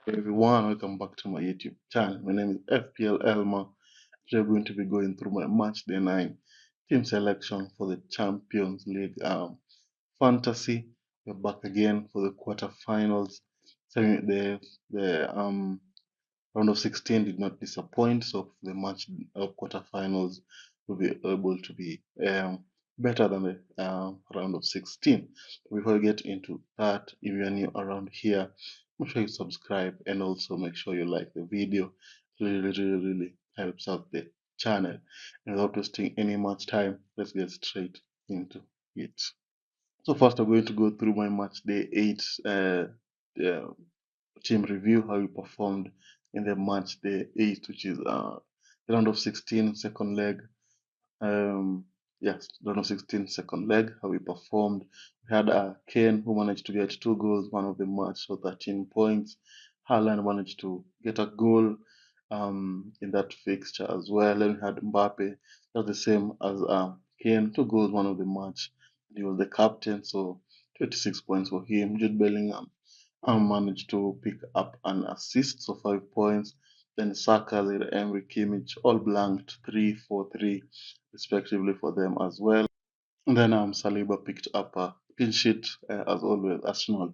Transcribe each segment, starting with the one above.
Everyone, welcome back to my YouTube channel. My name is FPLElmer. Today we're going to be going through my Matchday 9 team selection for the Champions League fantasy. We're back again for the quarterfinals. So the round of 16 did not disappoint, so the match of quarterfinals will be able to be better than the round of 16. Before we get into that, if you are new around here, make sure you subscribe and also make sure you like the video. It really helps out the channel. And without wasting any much time, let's get straight into it. So first, I'm going to go through my match day 8 uh, team review, how we performed in the match day 8, which is the round of 16 second leg. Yes, round of 16 second leg, how we performed. We had Kane, who managed to get 2 goals, man of the match, so 13 points. Haaland managed to get a goal in that fixture as well. Then we had Mbappe, that's the same as Kane, 2 goals, man of the match. He was the captain, so 26 points for him. Jude Bellingham managed to pick up an assist, so 5 points. Then Saka, Emery, Kimmich, all blanked 3, 4, 3, respectively for them as well. And then Saliba picked up a clean sheet, as always, Arsenal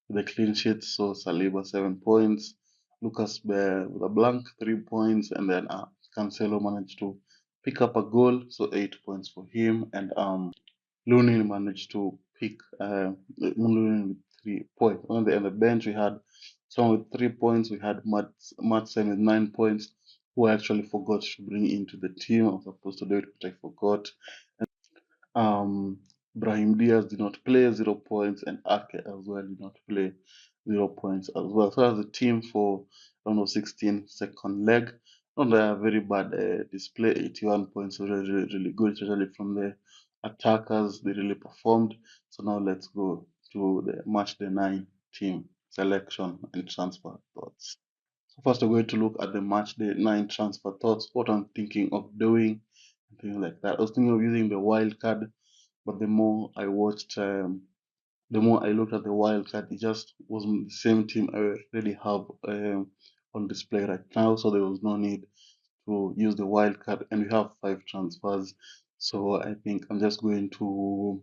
with a clean sheet, so Saliba 7 points. Lucas with a blank 3 points, and then Cancelo managed to pick up a goal, so 8 points for him. And Looney managed to pick Looney with 3 points. On the bench, we had someone with 3 points. We had Matson with 9 points, who I actually forgot to bring into the team. I was supposed to do it, but I forgot. Um, Brahim Diaz did not play, 0 points, and Ake as well did not play, 0 points as well. So as a team for round of 16 second leg, not a very bad display, 81 points, so really good, especially from the attackers. They really performed. So now let's go to the match day 9 team selection and transfer thoughts. So first we're going to look at the match day 9 transfer thoughts, what I'm thinking of doing, and things like that. I was thinking of using the wild card, but the more I watched, the more I looked at the wild card, it just wasn't the same team I already have on display right now. So there was no need to use the wild card, and we have 5 transfers. So I think I'm just going to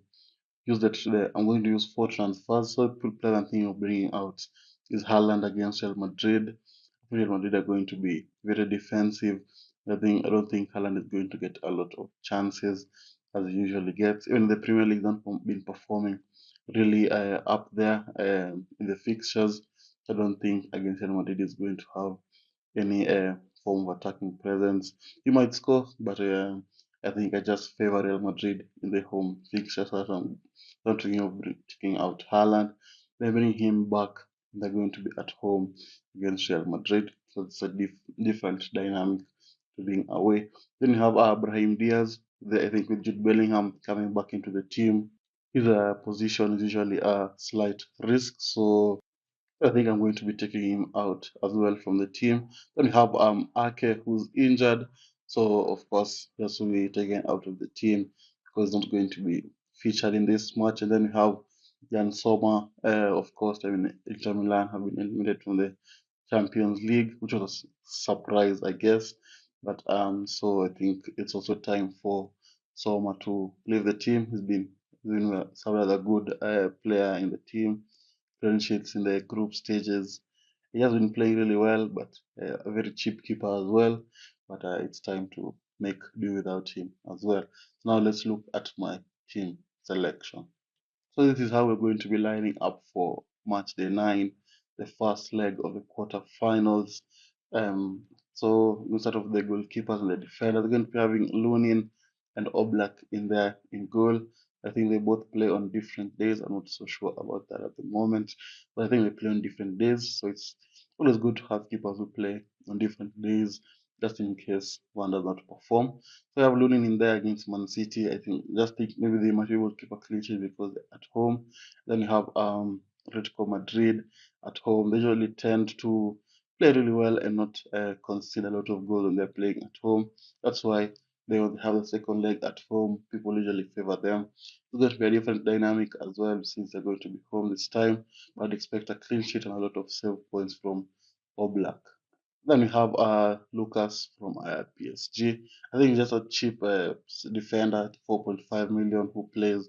use that. I'm going to use 4 transfers. So the player I'm thinking of bringing out is Haaland against Real Madrid. Real Madrid are going to be very defensive. I don't think Haaland is going to get a lot of chances as he usually gets. Even the Premier League not been performing really up there in the fixtures. I don't think against Real Madrid is going to have any form of attacking presence. He might score, but I think I just favor Real Madrid in the home fixture. So I'm not thinking of taking out Haaland. Then bring him back. They're going to be at home against Real Madrid. So it's a different dynamic to being away. Then you have Brahim Diaz. I think with Jude Bellingham coming back into the team, his position is usually a slight risk. So I think I'm going to be taking him out as well from the team. Then we have Ake, who's injured, so of course this will be taken out of the team because he's not going to be featured in this match. And then we have Jan Sommer, of course. I mean, Inter Milan have been eliminated from the Champions League, which was a surprise, I guess. But so I think it's also time for Sommer to leave the team. He's been doing some other good player in the team, clean sheets in the group stages. He has been playing really well, but a very cheap keeper as well. But it's time to make do without him as well. Now let's look at my team selection. So this is how we're going to be lining up for match day 9, the first leg of the quarterfinals. Um, so we start off with the goalkeepers and the defenders. We're going to be having Lunin and Oblak in there in goal. I think they both play on different days. I'm not so sure about that at the moment, but I think they play on different days. So it's always good to have keepers who play on different days, just in case one does not perform. So I have Lunin in there against Man City. I think maybe they might be able to keep a clean sheet because they're at home. Then you have Atletico Madrid at home. They usually tend to play really well and not concede a lot of goals when they're playing at home. That's why they will have the second leg at home. People usually favor them. It's going to be a different dynamic as well since they're going to be home this time. But I'd expect a clean sheet and a lot of save points from Oblak. Then we have Lucas from PSG. I think just a cheap defender at 4.5 million who plays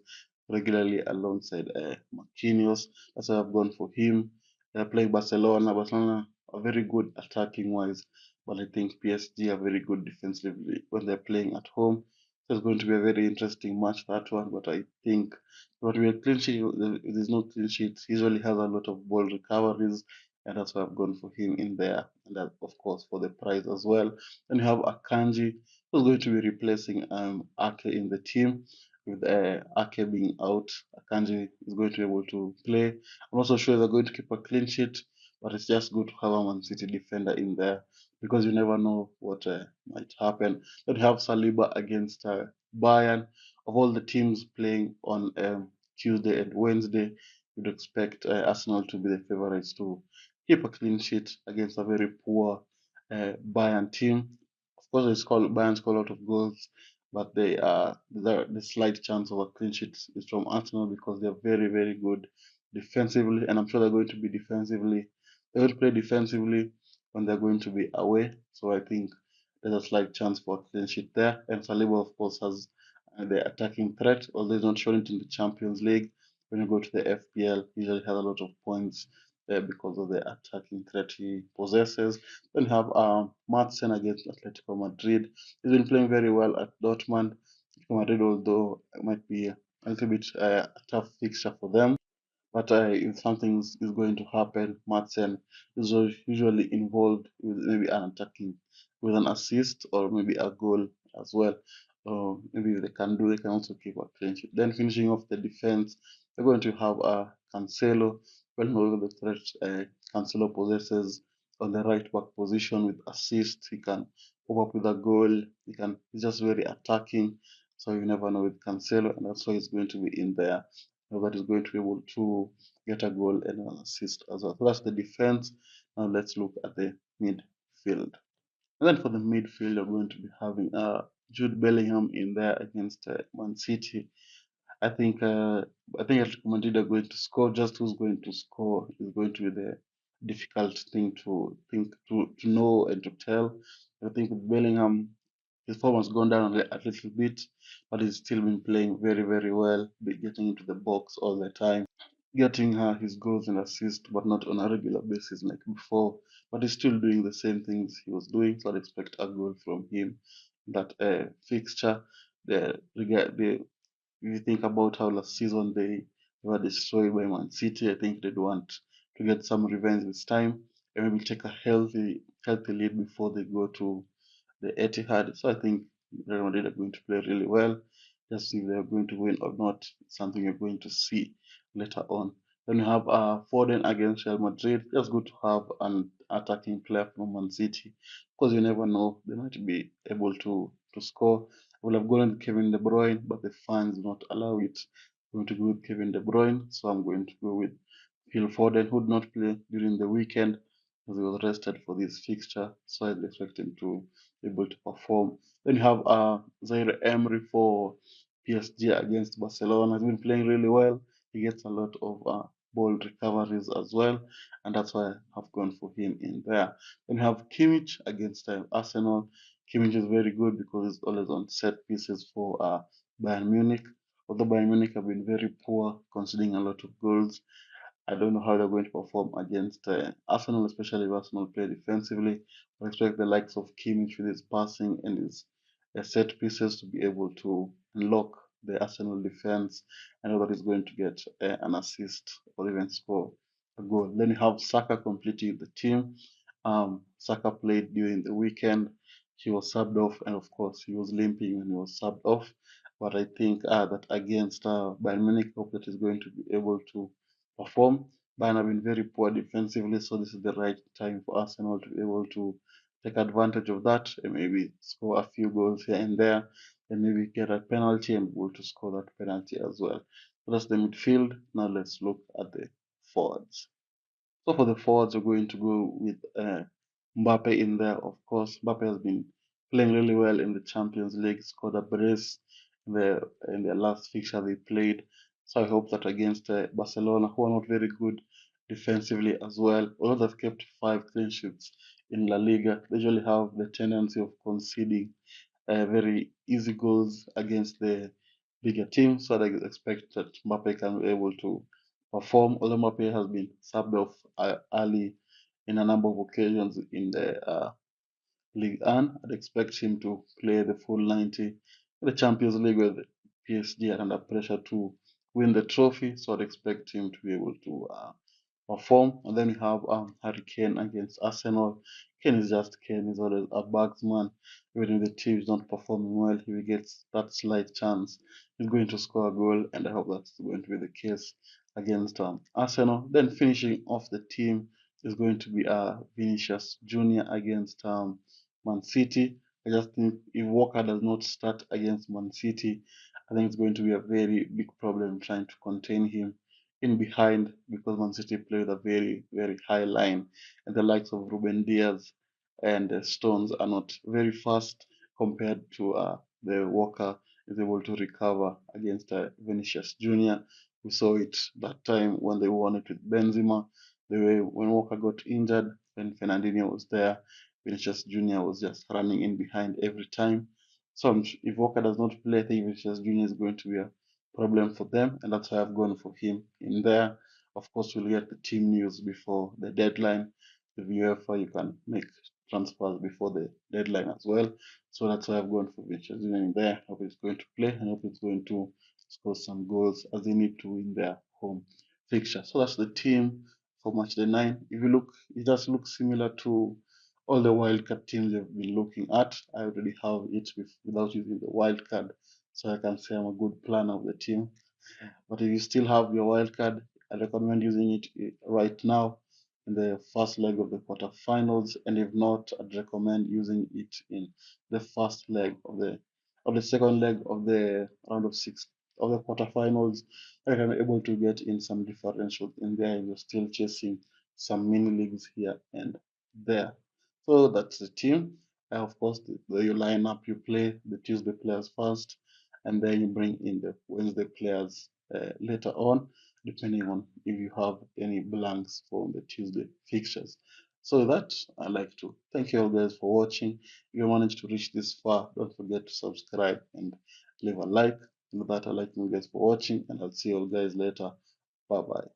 regularly alongside Marquinhos. That's why I've gone for him. They're playing Barcelona. Barcelona are very good attacking wise, but I think PSG are very good defensively when they're playing at home. So it's going to be a very interesting match, that one. But I think what we a clean sheet, if there's no clean sheet, he usually has a lot of ball recoveries, and that's why I've gone for him in there, and that of course for the price as well. Then you have Akanji, who's going to be replacing Ake in the team. With Ake being out, Akanji is going to be able to play. I'm not so sure they're going to keep a clean sheet, but it's just good to have a Man City defender in there because you never know what might happen. Then you have Saliba against Bayern. Of all the teams playing on Tuesday and Wednesday, you'd expect Arsenal to be the favorites to keep a clean sheet against a very poor Bayern team. Of course, Bayern score a lot of goals, but the slight chance of a clean sheet is from Arsenal because they're very, very good defensively, and I'm sure they're going to be defensively. They will play defensively when they're going to be away. So I think there's a slight chance for a clean sheet there. And Saliba, of course, has the attacking threat, although he's not shown it in the Champions League. When you go to the FPL, he usually has a lot of points because of the attacking threat he possesses. Then you have Madsen against Atletico Madrid. He's been playing very well at Dortmund. Atletico Madrid, although it might be a little bit a tough fixture for them. But if something is going to happen, Madsen is usually involved with maybe an attacking, with an assist or maybe a goal as well. Maybe they can also keep a clean sheet. Then finishing off the defense, they're going to have Cancelo. Well known the threat Cancelo possesses on the right back position with assist. He can pop up with a goal. He's just very attacking. So you never know with Cancelo, and that's why he's going to be in there that is going to be able to get a goal and an assist as well. So that's the defense. Now let's look at the midfield. And then for the midfield, you're going to be having Jude Bellingham in there against Man City. I think uh, I think Atletico Madrid are going to score. Just who's going to score is going to be the difficult thing to to know and to tell. I think with Bellingham, his form has gone down a little bit, but he's still been playing very, very well, getting into the box all the time, getting his goals and assists, but not on a regular basis like before. But he's still doing the same things he was doing, so I'd expect a goal from him. That fixture, the if you think about how last season they were destroyed by Man City, I think they'd want to get some revenge this time and maybe take a healthy lead before they go to the Etihad. So I think Real Madrid are going to play really well. Just if they're going to win or not, it's something you're going to see later on. Then you have Foden against Real Madrid. Just good to have an attacking player from Man City because you never know, they might be able to score. I would have gone with Kevin De Bruyne, but the fans do not allow it. I'm going to go with Kevin De Bruyne, so I'm going to go with Phil Foden, who did not play during the weekend because he was rested for this fixture, so I expect him to be able to perform. Then you have Zaire Emery for PSG against Barcelona. He's been playing really well. He gets a lot of ball recoveries as well, and that's why I've gone for him in there. Then you have Kimmich against Arsenal. Kimmich is very good because he's always on set pieces for Bayern Munich. Although Bayern Munich have been very poor, conceding a lot of goals, I don't know how they're going to perform against Arsenal, especially if Arsenal play defensively. I expect the likes of Kimmich with his passing and his set pieces to be able to unlock the Arsenal defense. I know that he's going to get an assist or even score a goal. Then you have Saka completing the team. Saka played during the weekend. He was subbed off, and of course, he was limping when he was subbed off. But I think that against Bayern Munich, hope that he's going to be able to perform. Bayern have been very poor defensively, so this is the right time for Arsenal to be able to take advantage of that and maybe score a few goals here and there, and maybe get a penalty and be able to score that penalty as well. So that's the midfield. Now let's look at the forwards. So for the forwards, we're going to go with Mbappe in there. Of course, Mbappe has been playing really well in the Champions League. Scored a brace in the last fixture they played. So I hope that against Barcelona, who are not very good defensively as well. Although they've kept 5 clean sheets in La Liga, they usually have the tendency of conceding very easy goals against the bigger teams. So I expect that Mbappe can be able to perform. Although Mbappe has been subbed off early in a number of occasions in the League One, I'd expect him to play the full 90. The Champions League with PSG are under pressure to win the trophy, so I'd expect him to be able to perform. And then we have Harry Kane against Arsenal. Kane is just Kane. He's always a bagsman. Even if the team is not performing well, if he gets that slight chance, he's going to score a goal, and I hope that's going to be the case against Arsenal. Then finishing off the team is going to be Vinicius Junior against Man City. I just think if Walker does not start against Man City, I think it's going to be a very big problem trying to contain him in behind, because Man City play with a very, very high line, and the likes of Ruben Diaz and Stones are not very fast compared to the Walker is able to recover against Vinicius Junior. We saw it that time when they won it with Benzema. The way when Walker got injured, when Fernandinho was there, Vinicius Junior was just running in behind every time. So if Walker does not play, I think Vinicius Junior is going to be a problem for them, and that's why I've gone for him in there. Of course, we'll get the team news before the deadline. The Uefa, you can make transfers before the deadline as well. So that's why I've gone for Vinicius Junior in there. Hope he's going to play, and hope he's going to score some goals as they need to win their home fixture. So that's the team for match day 9. If you look, it just looks similar to all the wildcard teams you've been looking at. I already have it without using the wildcard, so I can say I'm a good planner of the team. But if you still have your wildcard, I recommend using it right now in the first leg of the quarterfinals, and if not, I'd recommend using it in the first leg of the second leg of the round of 6 of the quarterfinals. I can be able to get in some differentials in there if you're still chasing some mini leagues here and there. So that's the team. Of course, you line up, you play the Tuesday players first, and then you bring in the Wednesday players later on, depending on if you have any blanks for the Tuesday fixtures. So that I'd like to thank you all guys for watching. If you managed to reach this far, don't forget to subscribe and leave a like. And with that, I'd like you guys for watching, and I'll see you all guys later. Bye bye.